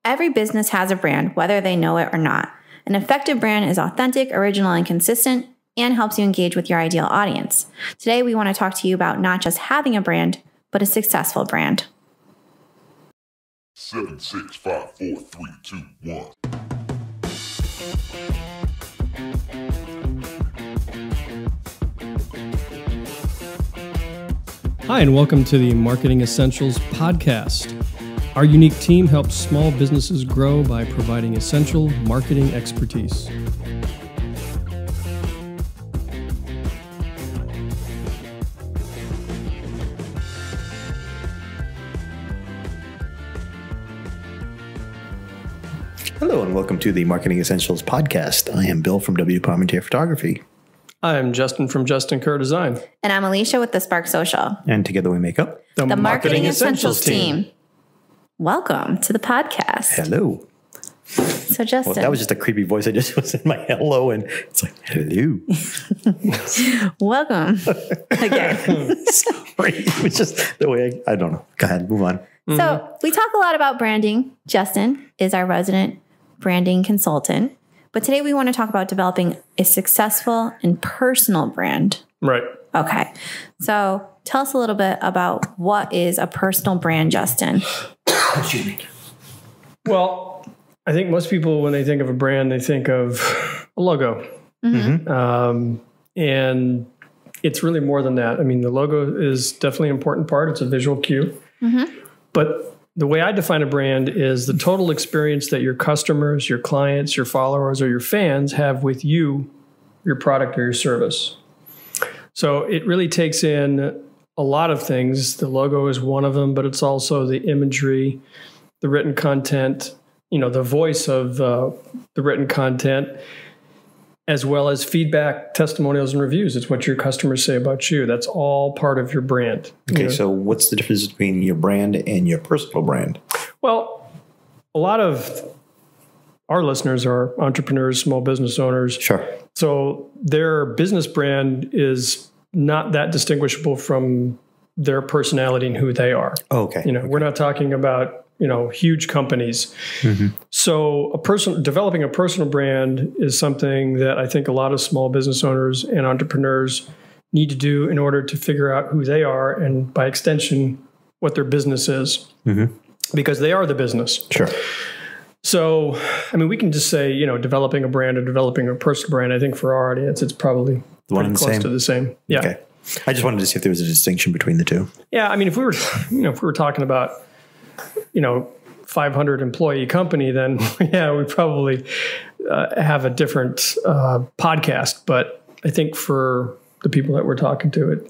Every business has a brand, whether they know it or not. An effective brand is authentic, original, and consistent, and helps you engage with your ideal audience. Today, we want to talk to you about not just having a brand, but a successful brand. 7, 6, 5, 4, 3, 2, 1. Hi, and welcome to the Marketing Essentials podcast. Our unique team helps small businesses grow by providing essential marketing expertise. Hello, and welcome to the Marketing Essentials podcast. I am Bill from W. Parmentier Photography. I'm Justin from Justin Kerr Design. And I'm Alicia with the Spark Social. And together we make up The Marketing Essentials team. Welcome to the podcast. Hello. So Justin. Well, that was just a creepy voice. I just was in my hello, and it's like, hello. Welcome again. Sorry. It was just the way I don't know. Go ahead, move on. So we talk a lot about branding. Justin is our resident branding consultant. But today we want to talk about developing a successful and personal brand. Right. Okay. So tell us a little bit about what is a personal brand, Justin. Excuse me. Well, I think most people, when they think of a brand, they think of a logo. Mm-hmm. And it's really more than that. I mean, the logo is definitely an important part. It's a visual cue. Mm-hmm. But the way I define a brand is the total experience that your customers, your clients, your followers, or your fans have with you, your product, or your service. So it really takes in a lot of things. The logo is one of them, but it's also the imagery, the written content, the voice of the written content, as well as feedback, testimonials, and reviews. It's what your customers say about you. That's all part of your brand. Okay, so what's the difference between your brand and your personal brand? Well, a lot of our listeners are entrepreneurs, small business owners. Sure. So their business brand is not that distinguishable from their personality and who they are. Oh, okay. We're not talking about huge companies. Mm-hmm. So developing a personal brand is something that I think a lot of small business owners and entrepreneurs need to do in order to figure out who they are and, by extension, what their business is, because they are the business. Sure. So, we can just say, developing a brand or developing a personal brand. I think for our audience, it's probably one and close to the same. Yeah. Okay. I just wanted to see if there was a distinction between the two. Yeah. If we were, if we were talking about, 500 employee company, then we probably have a different podcast. But I think for the people that we're talking to,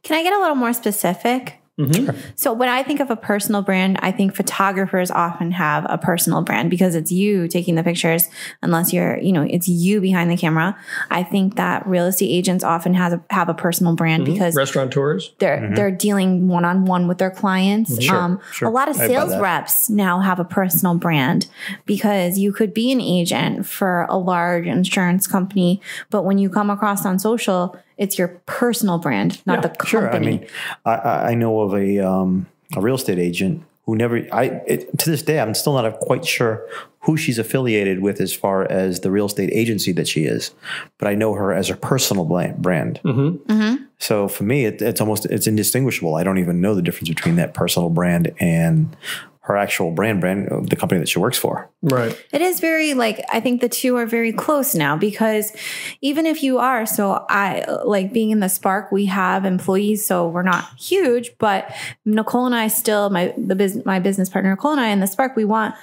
Can I get a little more specific? Mm-hmm. So when I think of a personal brand, I think photographers often have a personal brand because it's you taking the pictures, unless you're, it's you behind the camera. I think that real estate agents often have a personal brand because restaurateurs, they're dealing one-on-one with their clients. Sure. A lot of sales reps now have a personal brand because you could be an agent for a large insurance company, but when you come across on social, it's your personal brand, not the company. Sure. I know of a real estate agent who to this day, I'm still not quite sure who she's affiliated with as far as the real estate agency that she is, but I know her as her personal brand. Mm-hmm. Mm-hmm. So for me, it's indistinguishable. I don't even know the difference between that personal brand and her actual brand, the company that she works for. Right. It is very I think the two are very close now because even if you are, so I like being in the Spark, we have employees, so we're not huge, but Nicole and I still, my business partner, Nicole and I in the Spark, we want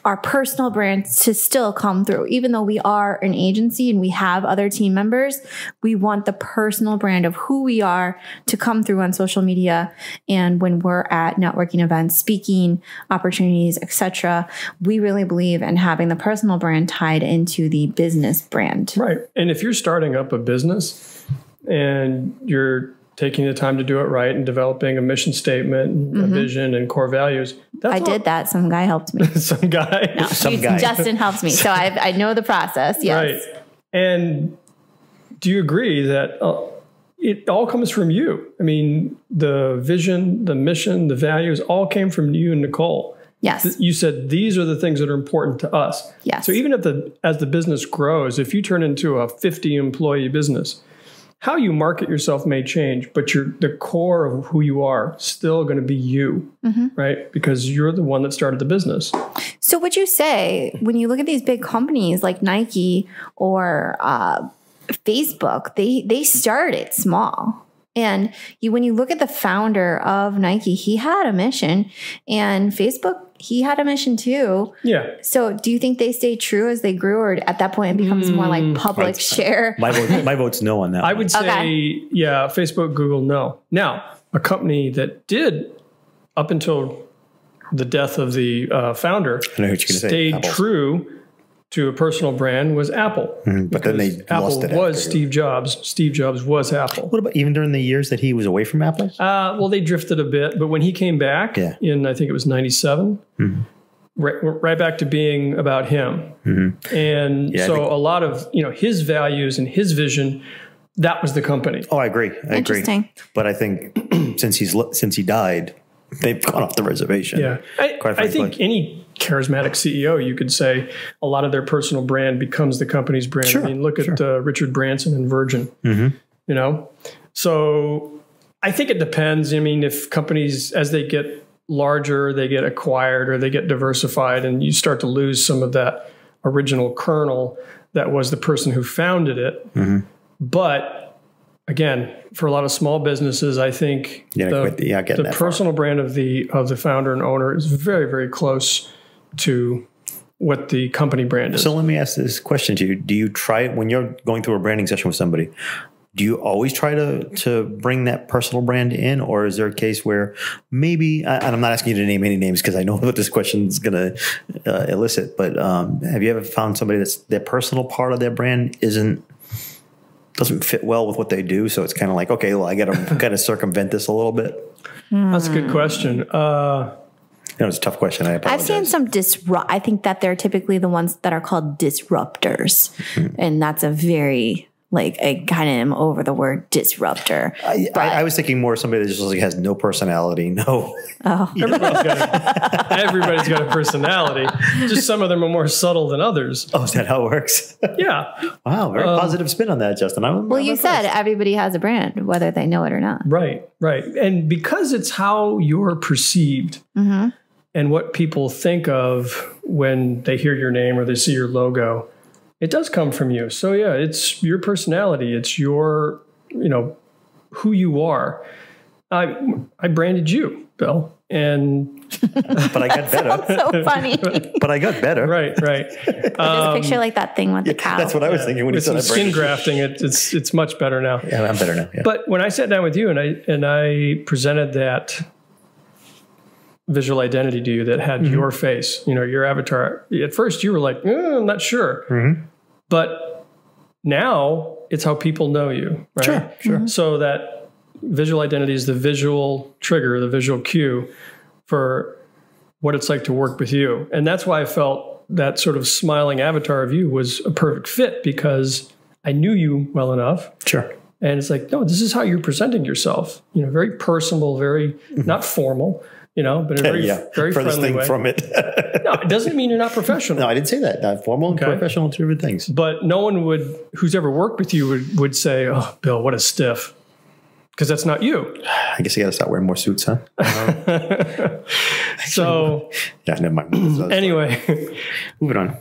our personal brands to still come through. Even though we are an agency and we have other team members, we want the personal brand of who we are to come through on social media. And when we're at networking events, speaking opportunities, etc., we really believe in having the personal brand tied into the business brand. Right. And if you're starting up a business and you're taking the time to do it right and developing a mission statement, a vision, and core values. I did that. Some guy helped me. Some guy. No, Justin helps me. So I know the process. Yes. Right. And do you agree that it all comes from you? I mean, the vision, the mission, the values all came from you and Nicole. Yes. You said these are the things that are important to us. Yes. So even as the business grows, if you turn into a 50 employee business, how you market yourself may change, but the core of who you are still going to be you, right? Because you're the one that started the business. So would you say when you look at these big companies like Nike or Facebook, they started small. And when you look at the founder of Nike, he had a mission, and Facebook, he had a mission too. Yeah. So do you think they stay true as they grew, or at that point it becomes more like public share? My vote's no on that. I would say, yeah, Facebook, Google, no. Now, a company that did, up until the death of the founder, stayed true to a personal brand was Apple. But then they lost it. Apple was Steve Jobs. Steve Jobs was Apple. What about even during the years that he was away from Apple? Well, they drifted a bit, but when he came back in, I think it was 97, right back to being about him. And so a lot of, his values and his vision, that was the company. Oh, I agree. I agree. But I think since he died, they've gone off the reservation. Yeah. I think any charismatic CEO, you could say a lot of their personal brand becomes the company's brand. Sure, I mean, look at Richard Branson and Virgin, So I think it depends. I mean, if companies, as they get larger, they get acquired or they get diversified, and you start to lose some of that original kernel that was the person who founded it. But again, for a lot of small businesses, I think the personal brand of the founder and owner is very, very close to what the company brand is. So let me ask this question to you. Do you try, when you're going through a branding session with somebody, do you always try to bring that personal brand in, or is there a case where maybe, and I'm not asking you to name any names because I know what this question is going to elicit, but have you ever found somebody that's their personal part of their brand doesn't fit well with what they do, so it's kind of like, okay, well, I got to kind of circumvent this a little bit? That's a good question. It's a tough question. I apologize. I've seen some I think that they're typically the ones that are called disruptors, and that's a very I kind of am over the word disruptor. I was thinking more somebody that just has no personality. No. Oh. Everybody's got a personality. Just some of them are more subtle than others. Oh, is that how it works? Yeah. Wow. Very positive spin on that, Justin. You said everybody has a brand, whether they know it or not. Right. And because it's how you're perceived and what people think of when they hear your name or they see your logo, it does come from you. So yeah, it's your personality. It's your, who you are. I branded you, Bill, but I got better. That's so funny. But I got better. Right. Just picture like that thing with the cow. That's what I was thinking when you said skin grafting. It's much better now. Yeah, I'm better now. Yeah. But when I sat down with you and I presented that visual identity to you that had your face, your avatar. At first you were like, I'm not sure. But now it's how people know you, right? Sure. So that visual identity is the visual trigger, the visual cue for what it's like to work with you. And that's why I felt that sort of smiling avatar of you was a perfect fit, because I knew you well enough. Sure. And it's like, no, this is how you're presenting yourself. Very personable, very not formal. But a very friendly way. From it. No, it doesn't mean you're not professional. No, I didn't say that. Not formal and professional, two different things. But no one who's ever worked with you would say, "Oh, Bill, what a stiff," because that's not you. I guess you got to start wearing more suits, huh? So, yeah, never mind. Anyway, moving on.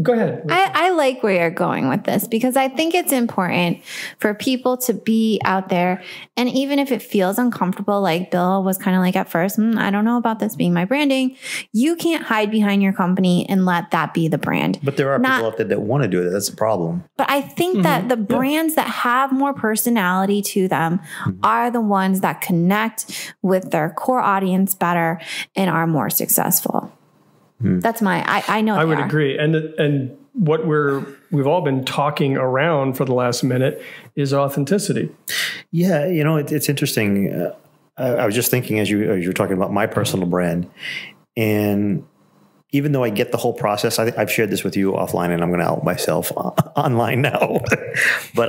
Go ahead. I like where you're going with this, because I think it's important for people to be out there. And even if it feels uncomfortable, like Bill was kind of like at first, I don't know about this being my branding. You can't hide behind your company and let that be the brand. But there are people out there that want to do it. That's the problem. But I think that the brands that have more personality to them are the ones that connect with their core audience better and are more successful. That's I know I would agree. And what we've all been talking around for the last minute is authenticity. Yeah. It's interesting. I was just thinking as you were talking about my personal brand, and even though I get the whole process, I've shared this with you offline, and I'm going to out myself online now. But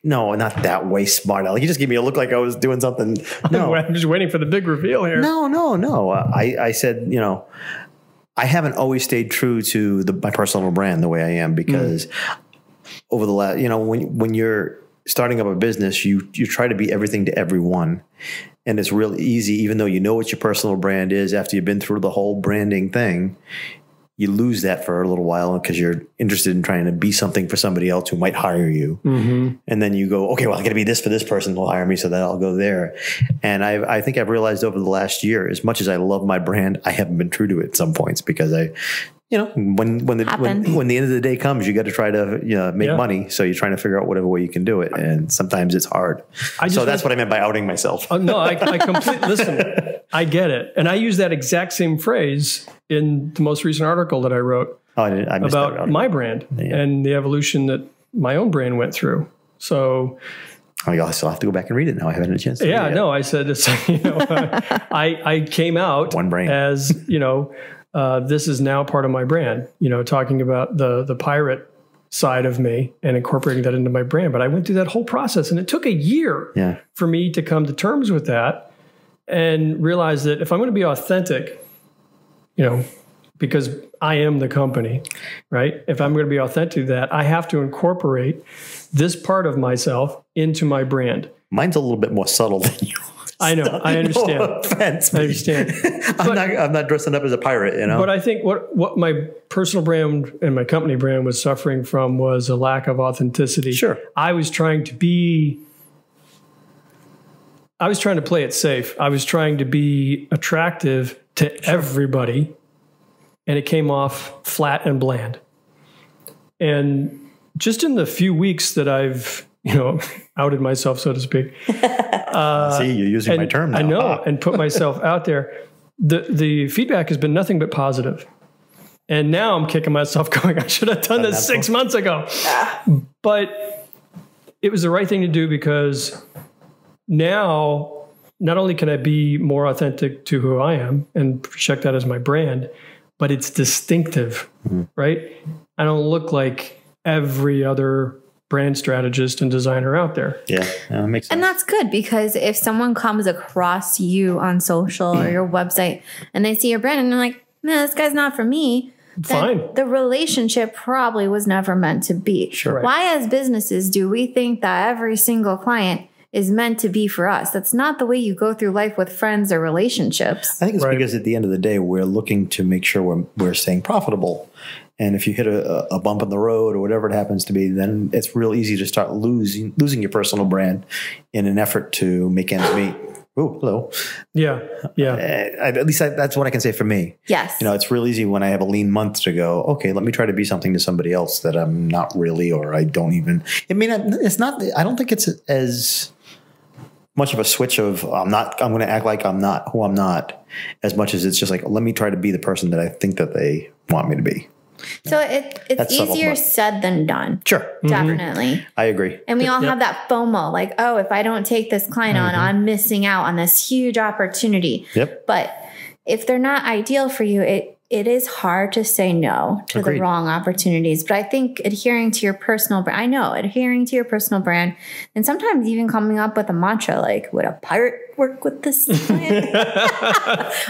not that way smart. Like, you just gave me a look like I was doing something. No, I'm just waiting for the big reveal here. No. I said, I haven't always stayed true to my personal brand the way I am, because over the last, when you're starting up a business, you try to be everything to everyone. And it's real easy, even though you know what your personal brand is, after you've been through the whole branding thing, you lose that for a little while because you're interested in trying to be something for somebody else who might hire you. Mm-hmm. And then you go, okay, well, I got to be this for this person who'll hire me, so that I'll go there. And I think I've realized over the last year, as much as I love my brand, I haven't been true to it at some points, because when the end of the day comes, you got to try to make money. So you're trying to figure out whatever way you can do it, and sometimes it's hard. So that's what I meant by outing myself. No, I completely listen. I get it, and I use that exact same phrase in the most recent article that I wrote about my brand and the evolution that my own brand went through. So. I'll still have to go back and read it now. I haven't had a chance to read it. No, I said it's, I came out one brain as this is now part of my brand, talking about the pirate side of me and incorporating that into my brand. But I went through that whole process, and it took a year for me to come to terms with that and realize that if I'm going to be authentic, because I am the company, right? If I'm going to be authentic to that, I have to incorporate this part of myself into my brand. Mine's a little bit more subtle than you. I know. I understand. No offense, I understand. I'm not dressing up as a pirate, But I think what my personal brand and my company brand was suffering from was a lack of authenticity. Sure. I was trying to play it safe. I was trying to be attractive to everybody, and it came off flat and bland. And just in the few weeks that I've outed myself, so to speak. See, you're using my term now. I know, and put myself out there. The feedback has been nothing but positive. And now I'm kicking myself going, I should have done this 6 months ago. But it was the right thing to do, because now not only can I be more authentic to who I am and project that as my brand, but it's distinctive, right? I don't look like every other brand strategist and designer out there. Yeah, that makes sense. And that's good, because if someone comes across you on social or your website and they see your brand and they're like, man, this guy's not for me, then fine. The relationship probably was never meant to be. Sure. Why, as businesses, do we think that every single client is meant to be for us? That's not the way you go through life with friends or relationships. I think it's because at the end of the day, we're looking to make sure we're staying profitable. And if you hit a bump in the road or whatever it happens to be, then it's real easy to start losing your personal brand in an effort to make ends meet. Oh, hello. Yeah. At least that's what I can say for me. Yes. It's real easy when I have a lean month to go, okay, let me try to be something to somebody else that I'm not really, or I don't even. I mean, it's not. I don't think it's as much of a switch of I'm going to act like I'm not who I'm not, as much as it's just like, let me try to be the person that I think that they want me to be. So it's easier said than done. Sure. Definitely. I agree. And we all have that FOMO, like, oh, if I don't take this client on, I'm missing out on this huge opportunity. Yep. But if they're not ideal for you, it is hard to say no to the wrong opportunities. But I think adhering to your personal brand, and sometimes even coming up with a mantra like, would a pirate work with this client?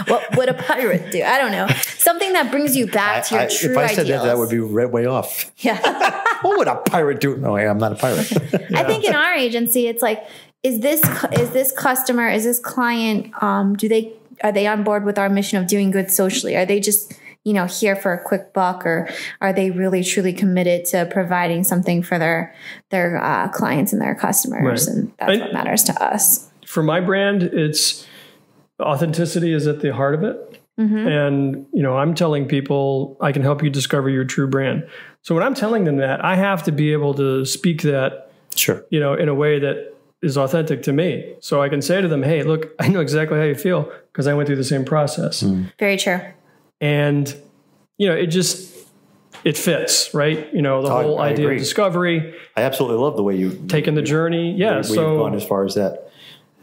What would a pirate do? I don't know. Something that brings you back to your true ideals. If I said that would be way off. Yeah. What would a pirate do? No, I'm not a pirate. I think in our agency, it's like, is this customer, is this client, are they on board with our mission of doing good socially? Are they just, here for a quick buck, or are they really truly committed to providing something for their clients and their customers? Right. And that's what matters to us. For my brand, it's authenticity is at the heart of it. Mm-hmm. And, I'm telling people I can help you discover your true brand. So when I'm telling them that, I have to be able to speak that, in a way that is authentic to me. So I can say to them, hey, look, I know exactly how you feel because I went through the same process. Very true. And, it fits, right? The whole idea of discovery. I absolutely love the way you taken the journey. Yeah. We've gone as far as that.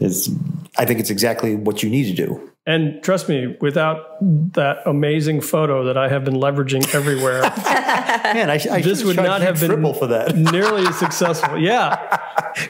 I think it's exactly what you need to do. And trust me, without that amazing photo that I have been leveraging everywhere, Man, I this would not have been triple for that. nearly as successful. Yeah.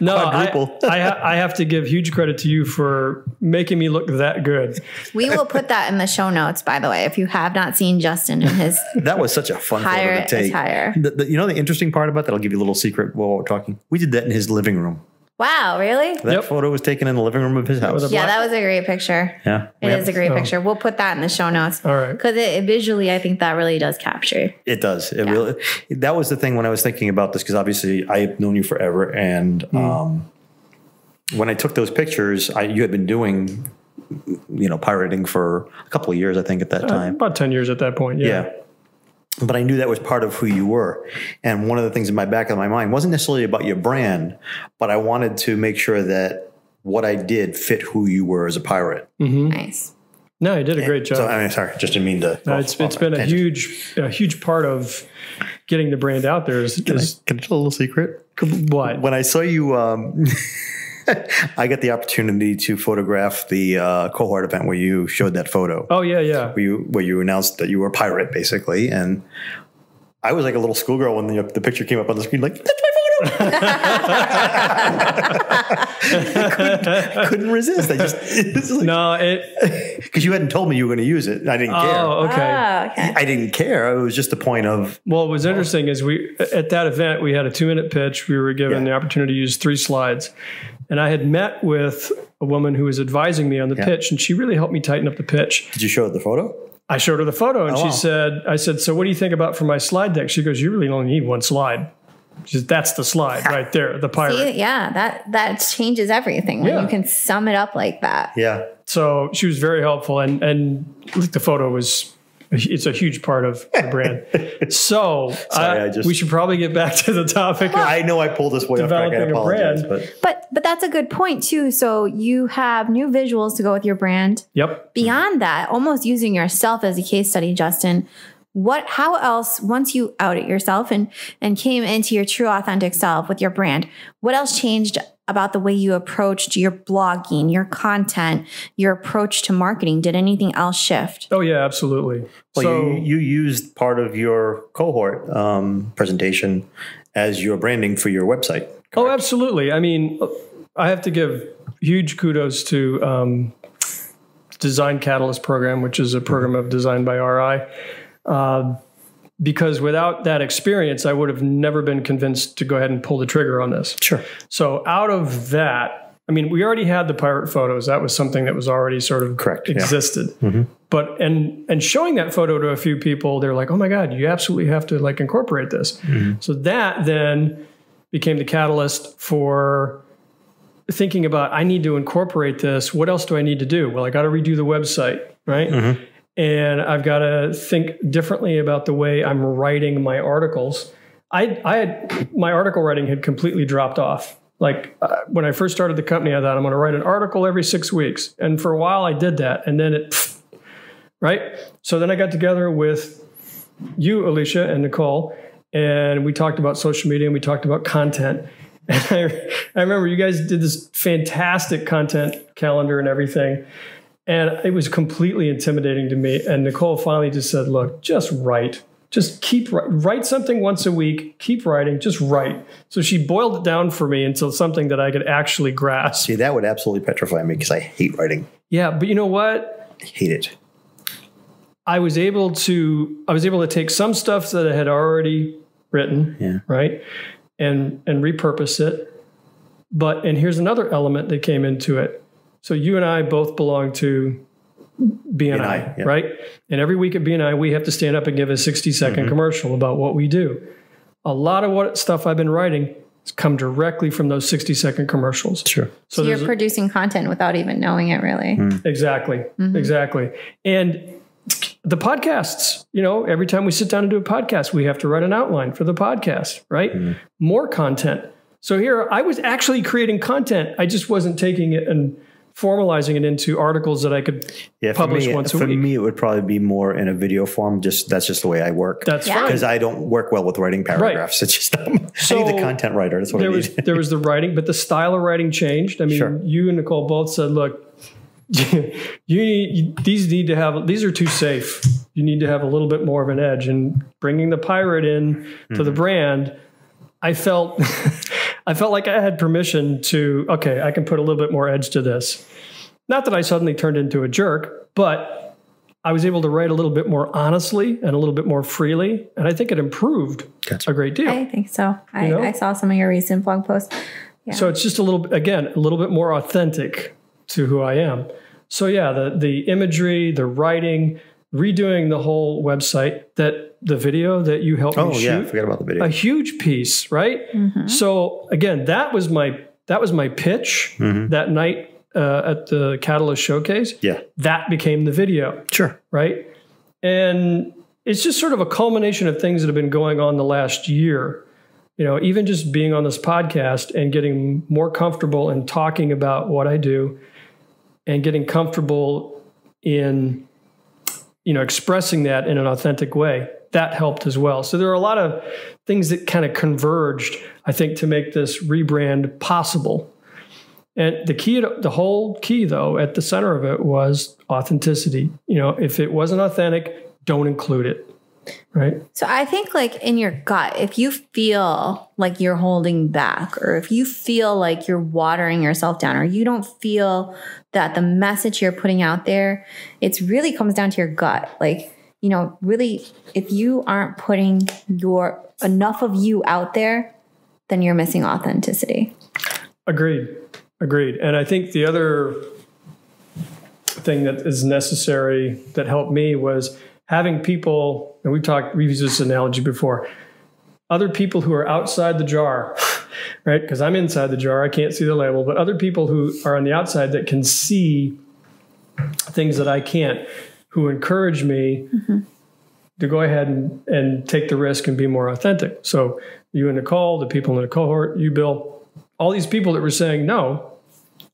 No, I have to give huge credit to you for making me look that good. We will put that in the show notes, by the way, if you have not seen Justin and his That was such a fun photo to take. attire. You know the interesting part about that? I'll give you a little secret while we're talking. We did that in his living room. Wow, really? That photo was taken in the living room of his house. Yeah, that was a great picture. Yeah. It is a great picture. We'll put that in the show notes. All right. Because it visually, I think that really does capture. It does. It really. That was the thing when I was thinking about this, because obviously I have known you forever, and when I took those pictures, you had been doing, pirating for a couple of years, I think, at that time. About 10 years at that point. Yeah. But I knew that was part of who you were. And one of the things in my back of my mind wasn't necessarily about your brand, but I wanted to make sure that what I did fit who you were as a pirate. Mm-hmm. Nice. No, you did a great job. So, sorry, just didn't mean to. It's been a huge part of getting the brand out there. Can I tell a little secret? What? When I saw you, I got the opportunity to photograph the cohort event where you showed that photo. Oh, yeah. Where you announced that you were a pirate, basically. And I was like a little schoolgirl when the picture came up on the screen, like, that's my photo. I couldn't resist. Because you hadn't told me you were going to use it. I didn't care. Oh, okay. I didn't care. It was just the point of. Well, what was interesting is at that event, we had a 2-minute pitch. We were given the opportunity to use 3 slides. And I had met with a woman who was advising me on the pitch, and she really helped me tighten up the pitch. Did you show her the photo? I showed her the photo, and I said, so what do you think about for my slide deck? She goes, you really only need 1 slide. She says, that's the slide right there, the pirate. See, that changes everything when you can sum it up like that. Yeah. So she was very helpful, and the photo it's a huge part of the brand. So we should probably get back to the topic. I know I pulled this way off track. I apologize. But that's a good point too. So you have new visuals to go with your brand. Yep. Beyond that, almost using yourself as a case study, Justin, how else, once you outed yourself and came into your true authentic self with your brand, what else changed about the way you approached your blogging, your content, your approach to marketing? Did anything else shift? Oh yeah, absolutely. Well, so you used part of your cohort presentation as your branding for your website. Correct? Oh, absolutely. I mean, I have to give huge kudos to Design Catalyst program, which is a program of Design by RI. Because without that experience, I would have never been convinced to go ahead and pull the trigger on this. Sure. So out of that, I mean, we already had the pirate photos. That was something that was already sort of existed. Yeah. Mm-hmm. But and showing that photo to a few people, they're like, oh my God, you absolutely have to like incorporate this. Mm-hmm. So that then became the catalyst for thinking about, I need to incorporate this. What else do I need to do? Well, I got to redo the website, right? Mm-hmm. And I've got to think differently about the way I'm writing my articles. My article writing had completely dropped off. Like when I first started the company, I thought I'm going to write an article every 6 weeks. And for a while I did that. And then right? So then I got together with you, Alicia, and Nicole, and we talked about social media and we talked about content. And I remember you guys did this fantastic content calendar and everything. And it was completely intimidating to me. And Nicole finally just said, look, just write. Just write something once a week. Keep writing. Just write. So she boiled it down for me until something that I could actually grasp. See, that would absolutely petrify me because I hate writing. Yeah, but you know what? I hate it. I was able to take some stuff that I had already written, right, and repurpose it. And here's another element that came into it. So you and I both belong to BNI, right? And every week at BNI, we have to stand up and give a 60-second commercial about what we do. A lot of stuff I've been writing has come directly from those 60-second commercials. Sure. So you're producing content without even knowing it, really. Exactly. Exactly. And the podcasts, every time we sit down and do a podcast, we have to write an outline for the podcast, right? More content. So here I was actually creating content. I just wasn't taking it and formalizing it into articles that I could publish once a week. For me, it would probably be more in a video form. That's just the way I work. That's fine. Because I don't work well with writing paragraphs. Right. It's just I need the content writer. That's what I need. There was the writing, but the style of writing changed. I mean, you and Nicole both said, look, these are too safe. You need to have a little bit more of an edge. And bringing the pirate in to the brand, I felt like I had permission to, okay, I can put a little bit more edge to this. Not that I suddenly turned into a jerk, but I was able to write a little bit more honestly and a little bit more freely. And I think it improved a great deal. I think so. I saw some of your recent blog posts. Yeah. So it's just a little bit more authentic to who I am. So yeah, the imagery, the writing, redoing the whole website, that the video that you helped me shoot. Oh yeah, I forgot about the video. A huge piece, right? So again, that was my pitch that night at the Catalyst Showcase. Yeah. That became the video. Sure. Right? And it's just sort of a culmination of things that have been going on the last year. You know, even just being on this podcast and getting more comfortable in talking about what I do and getting comfortable in, expressing that in an authentic way, that helped as well. So there are a lot of things that kind of converged, I think, to make this rebrand possible. And the whole key, though, at the center of it was authenticity. If it wasn't authentic, don't include it. Right. So I think like in your gut, if you feel like you're holding back, or if you feel like you're watering yourself down, or you don't feel that the message you're putting out there, it really comes down to your gut. Like, really, if you aren't putting enough of you out there, then you're missing authenticity. Agreed. And I think the other thing that is necessary that helped me was having people, and we've used this analogy before, other people who are outside the jar, right? Because I'm inside the jar, I can't see the label, but other people who are on the outside that can see things that I can't, who encourage me to go ahead and take the risk and be more authentic. So you and Nicole, the people in the cohort, you, Bill, all these people that were saying, no,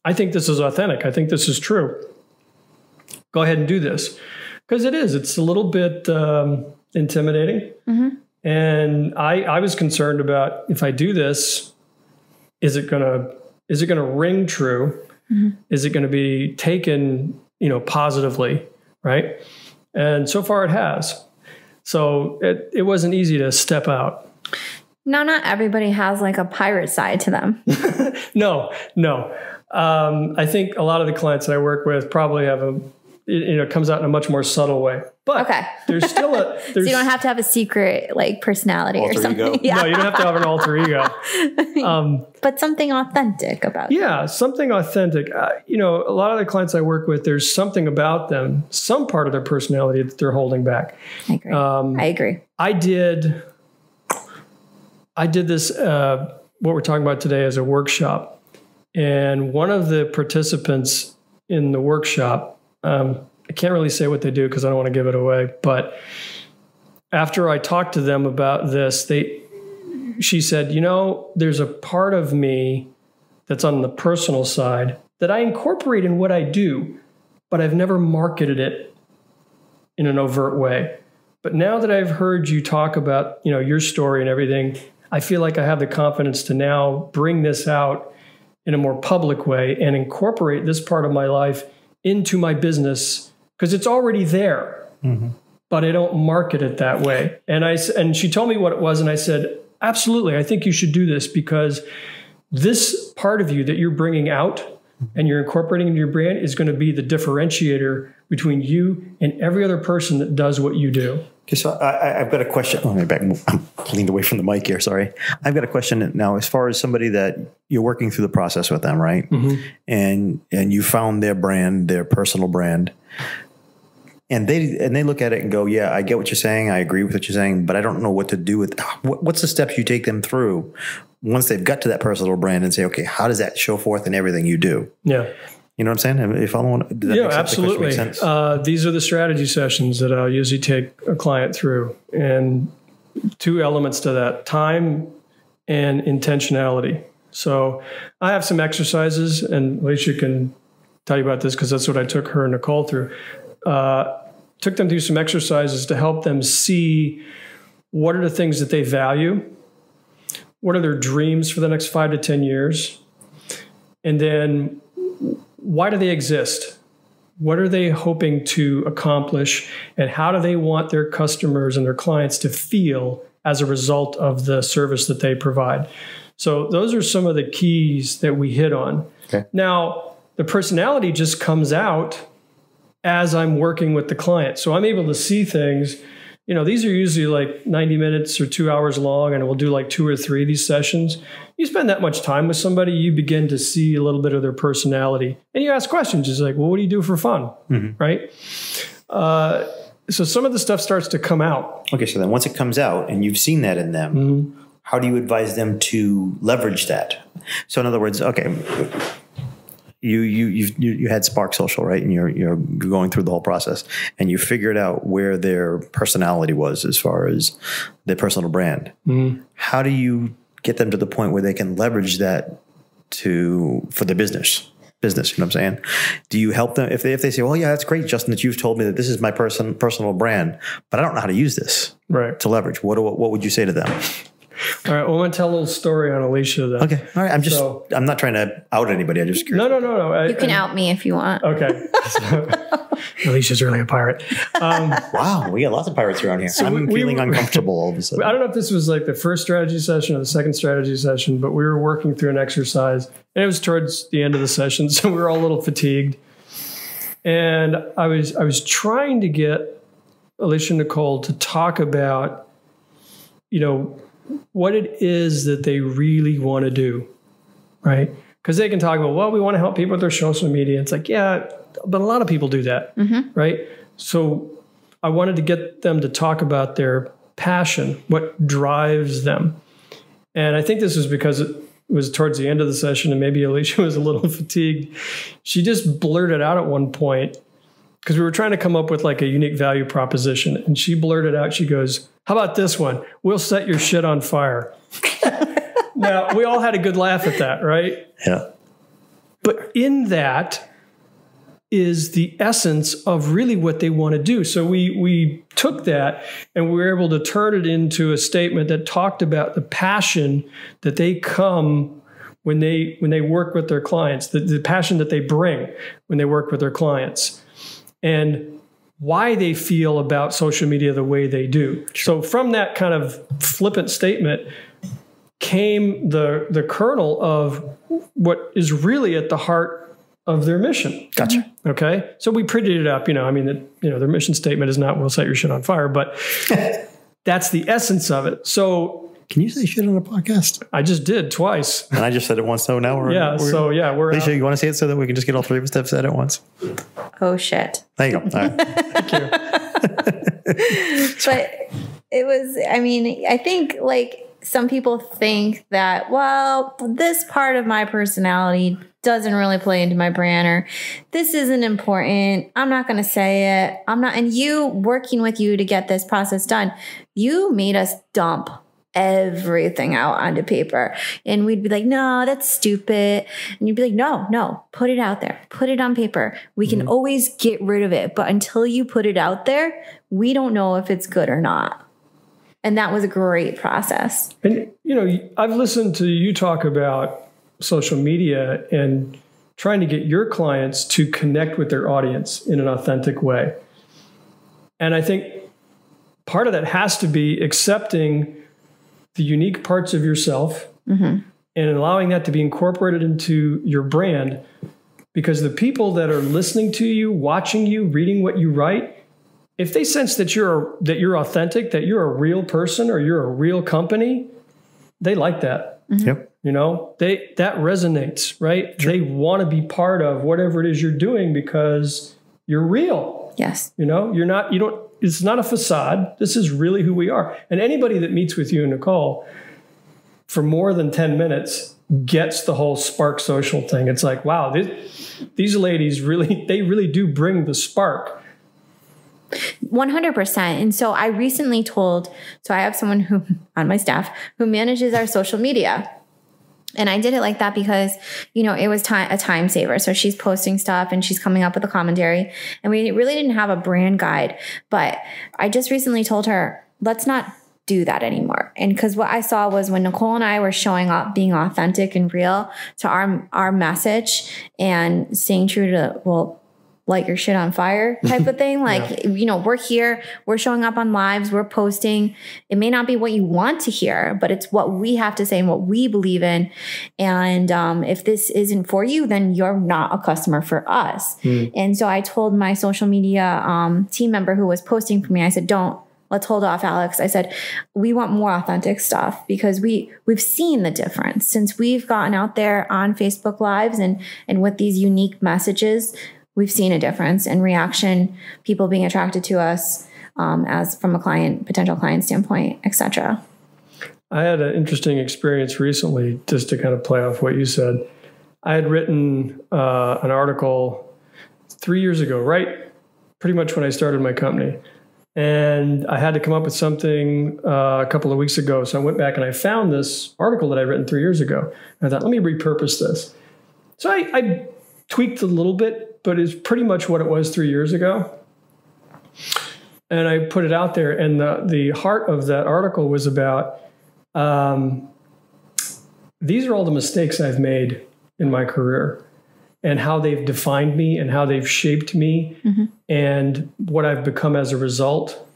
I think this is authentic. I think this is true. Go ahead and do this. Because it's a little bit intimidating. And I was concerned about, if I do this, is it gonna ring true? Is it gonna be taken, positively, right? And so far it has. So it wasn't easy to step out. No, not everybody has like a pirate side to them. No. I think a lot of the clients that I work with probably have it comes out in a much more subtle way. But there's still so you don't have to have a secret like personality or something. Yeah. No, you don't have to have an alter ego. But something authentic about something authentic. A lot of the clients I work with, there's something about them, some part of their personality that they're holding back. I agree. I agree. I did this, what we're talking about today, as a workshop. And one of the participants in the workshop, I can't really say what they do because I don't want to give it away. But after I talked to them about this, she said, there's a part of me that's on the personal side that I incorporate in what I do, but I've never marketed it in an overt way. But now that I've heard you talk about, your story and everything, I feel like I have the confidence to now bring this out in a more public way and incorporate this part of my life into my business, because it's already there, but I don't market it that way. And she told me what it was, and I said, absolutely, I think you should do this, because this part of you that you're bringing out and you're incorporating into your brand is going to be the differentiator between you and every other person that does what you do. Okay, so I've got a question. Oh, I'm leaned away from the mic here. Sorry. I've got a question now. As far as somebody that you're working through the process with them, right? And you found their brand, their personal brand, and they look at it and go, "Yeah, I get what you're saying. I agree with what you're saying, but I don't know what to do with. What's the steps you take them through once they've got to that personal brand and say, okay, how does that show forth in everything you do?" Yeah. You know what I'm saying? If I want, absolutely. These are the strategy sessions that I'll usually take a client through, and two elements to that: time and intentionality. So I have some exercises, and Alicia can tell you about this because that's what I took her and Nicole through. Took them through some exercises to help them see what are the things that they value, what are their dreams for the next 5 to 10 years, and then why do they exist? What are they hoping to accomplish, and how do they want their customers and their clients to feel as a result of the service that they provide? So those are some of the keys that we hit on. Okay. Now, the personality just comes out as I'm working with the client. So I'm able to see things. You know, these are usually like 90 minutes or 2 hours long, and we'll do like 2 or 3 of these sessions. You spend that much time with somebody, you begin to see a little bit of their personality. And you ask questions. It's like, well, what do you do for fun? Right? So some of the stuff starts to come out. Okay, so then once it comes out and you've seen that in them, how do you advise them to leverage that? So in other words, okay, you had Spark Social, right? And you're going through the whole process, and you figured out where their personality was as far as their personal brand. How do you get them to the point where they can leverage that for their business? You know what I'm saying? Do you help them if they say, well, yeah, that's great, Justin, that you've told me that this is my personal brand, but I don't know how to use this to leverage. What would you say to them? All right. Well, I'm going to tell a little story on Alicia then. Okay. All right. I'm not trying to out anybody. I'm just curious. No. You can out me if you want. Okay. Alicia's really a pirate. Wow. We got lots of pirates around here. So I'm feeling uncomfortable all of a sudden. I don't know if this was like the first strategy session or the second strategy session, but we were working through an exercise, and it was towards the end of the session. So we were all a little fatigued. And I was trying to get Alicia and Nicole to talk about, you know, what it is that they really want to do, right? Because they can talk about, well, we want to help people with their social media. It's like, yeah, but a lot of people do that, right? So I wanted to get them to talk about their passion, what drives them. And I think this was because it was towards the end of the session, and maybe Alicia was a little fatigued. She just blurted out at one point, because we were trying to come up with like a unique value proposition. And she blurted out, she goes, how about this one? We'll set your shit on fire. Now, we all had a good laugh at that, right? Yeah. But in that is the essence of really what they want to do. So we took that and we were able to turn it into a statement that talked about the passion that they come when they work with their clients, the passion that they bring when they work with their clients, and why they feel about social media the way they do. So from that kind of flippant statement came the kernel of what is really at the heart of their mission. Gotcha. Okay. So we prettied it up, I mean, their mission statement is not, we'll set your shit on fire, but that's the essence of it. So can you say shit on a podcast? I just did twice. And I just said it once, so now we're... we're... Alicia, you want to say it so that we can just get all 3 of us to have said it once? Oh, shit. There you go. All right. Thank you. But it was, I think like some people think that, well, this part of my personality doesn't really play into my brand, or this isn't important. I'm not going to say it. And you working with you to get this process done, you made us dump everything out onto paper, and we'd be like, no, that's stupid, and you'd be like, no, put it out there, put it on paper. We can always get rid of it, but until you put it out there, we don't know if it's good or not. And that was a great process. And I've listened to you talk about social media and trying to get your clients to connect with their audience in an authentic way, and I think part of that has to be accepting the unique parts of yourself and allowing that to be incorporated into your brand, because the people that are listening to you, watching you, reading what you write, if they sense that you're authentic, that you're a real person or you're a real company, they like that. Yep. That resonates, right? Sure. They want to be part of whatever it is you're doing because you're real. Yes. It's not a facade. This is really who we are. And anybody that meets with you and Nicole for more than 10 minutes gets the whole Spark Social thing. It's like, wow, these ladies really do bring the spark. 100%. And so I recently I have someone on my staff who manages our social media. And I did it like that because, you know, it was a time saver. So she's posting stuff and she's coming up with a commentary. And we really didn't have a brand guide. But I just recently told her, let's not do that anymore. And because what I saw was when Nicole and I were showing up, being authentic and real to our message and staying true to, well, light your shit on fire type of thing. Like, you know, we're here, we're showing up on lives, we're posting. It may not be what you want to hear, but it's what we have to say and what we believe in. And if this isn't for you, then you're not a customer for us. And so I told my social media team member who was posting for me, I said, let's hold off, Alex. I said, we want more authentic stuff because we've seen the difference since we've gotten out there on Facebook Lives and with these unique messages. We've seen a difference in reaction, people being attracted to us as from a potential client standpoint, etc. I had an interesting experience recently, just to kind of play off what you said. I had written an article 3 years ago, right? Pretty much when I started my company. And I had to come up with something a couple of weeks ago. So I went back and I found this article that I'd written 3 years ago. And I thought, let me repurpose this. So I tweaked a little bit, but it's pretty much what it was 3 years ago. And I put it out there, and the heart of that article was about, these are all the mistakes I've made in my career and how they've defined me and how they've shaped me and what I've become as a result.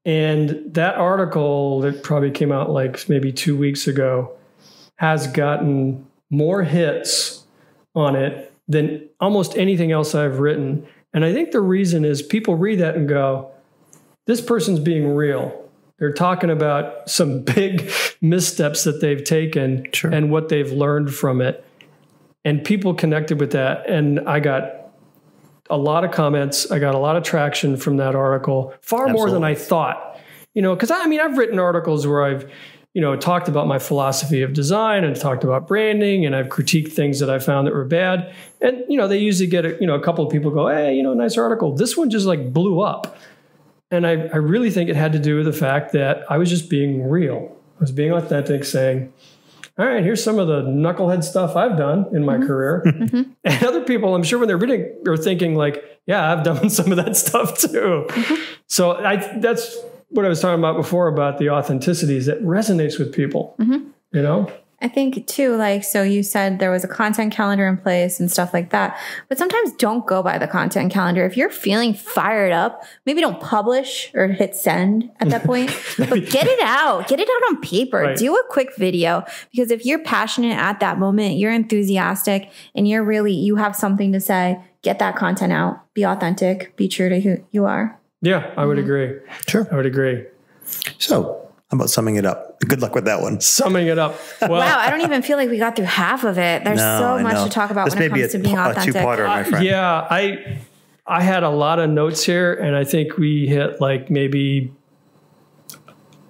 And that article that probably came out like maybe 2 weeks ago has gotten more hits on it than almost anything else I've written. And I think the reason is people read that and go, this person's being real. They're talking about some big missteps that they've taken and what they've learned from it. And people connected with that. And I got a lot of comments. I got a lot of traction from that article, far more than I thought. You know, because I've written articles where I've, you know, talked about my philosophy of design and talked about branding, and I've critiqued things that I found that were bad. And, you know, they usually get a couple of people go, hey, you know, nice article. This one just like blew up. And I really think it had to do with the fact that I was just being real. I was being authentic, saying, all right, here's some of the knucklehead stuff I've done in my career. And other people, I'm sure when they're reading are thinking like, yeah, I've done some of that stuff too. So that's what I was talking about before about the authenticity is that resonates with people, you know? I think too, like, so you said there was a content calendar in place and stuff like that, but sometimes don't go by the content calendar. If you're feeling fired up, maybe don't publish or hit send at that point, but get it out on paper, do a quick video, because if you're passionate at that moment, you're enthusiastic and you have something to say, get that content out, be authentic, be true to who you are. Yeah, I would agree. Sure. I would agree. So how about summing it up? Good luck with that one. Summing it up. Well, wow, I don't even feel like we got through half of it. There's so much to talk about when it comes to being authentic. A two-parter, my friend. Yeah, I had a lot of notes here, and I think we hit like maybe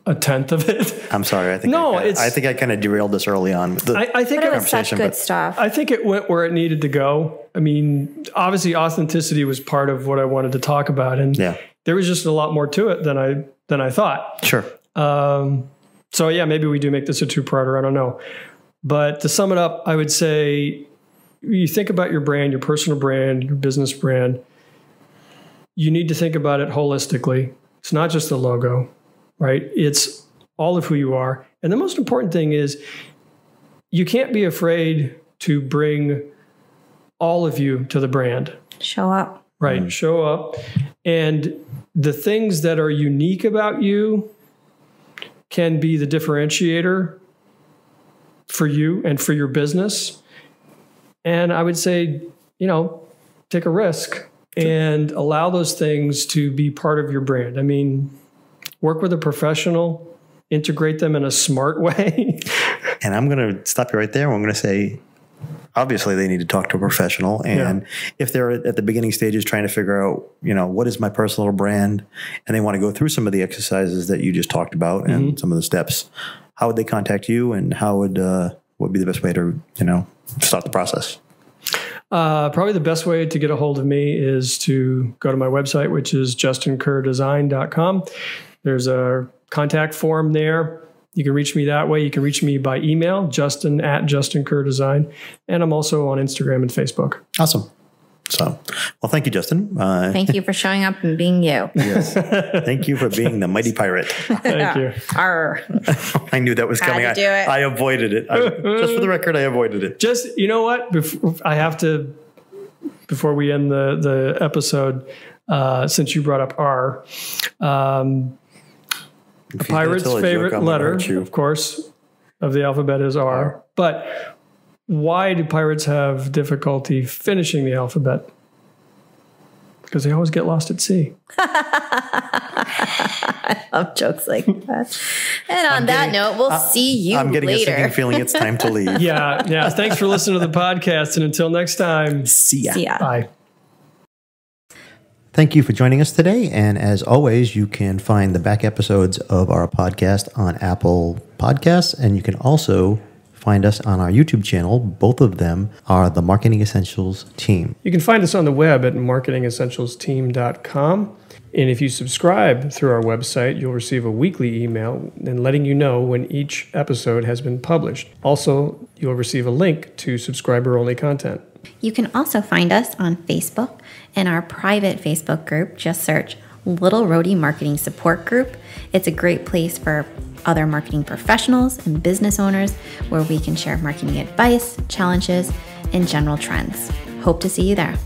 a tenth of it. I'm sorry. I think I kind of derailed this early on. I think it was such good stuff. I think it went where it needed to go. I mean, obviously, authenticity was part of what I wanted to talk about, and there was just a lot more to it than I thought. Sure. So yeah, maybe we do make this a two-parter. I don't know. But to sum it up, I would say you think about your brand, your personal brand, your business brand. You need to think about it holistically. It's not just the logo, right? It's all of who you are. And the most important thing is you can't be afraid to bring all of you to the brand. Show up. Right. Show up. And the things that are unique about you can be the differentiator for you and for your business. And I would say, you know, take a risk and allow those things to be part of your brand. I mean, work with a professional, integrate them in a smart way. And I'm going to stop you right there. I'm going to say, obviously they need to talk to a professional. And if they're at the beginning stages trying to figure out, you know, what is my personal brand, and they want to go through some of the exercises that you just talked about and some of the steps, how would they contact you, and how would be the best way to, you know, start the process? Probably the best way to get a hold of me is to go to my website, which is justinkerrdesign.com. There's a contact form there. You can reach me that way. You can reach me by email, justin@justinkerrdesign. And I'm also on Instagram and Facebook. Awesome. So, well, thank you, Justin. Thank you for showing up and being you. Yes. Thank you for being the mighty pirate. Thank you. Arr. I knew that was Had coming. to do it. I avoided it. Just for the record, I avoided it. Just, you know what? Before we end the episode, since you brought up R, a pirate's favorite letter, of course, of the alphabet is R. But why do pirates have difficulty finishing the alphabet? Because they always get lost at sea. I love jokes like that. And on that note, we'll see you later. I'm getting a sinking feeling it's time to leave. Yeah. Thanks for listening to the podcast. And until next time, See ya. See ya. bye. Thank you for joining us today. And as always, you can find the back episodes of our podcast on Apple Podcasts. And you can also find us on our YouTube channel. Both of them are the Marketing Essentials team. You can find us on the web at marketingessentialsteam.com. And if you subscribe through our website, you'll receive a weekly email and letting you know when each episode has been published. Also, you'll receive a link to subscriber-only content. You can also find us on Facebook in our private Facebook group. Just search Little Roadie Marketing Support Group. It's a great place for other marketing professionals and business owners where we can share marketing advice, challenges, and general trends. Hope to see you there.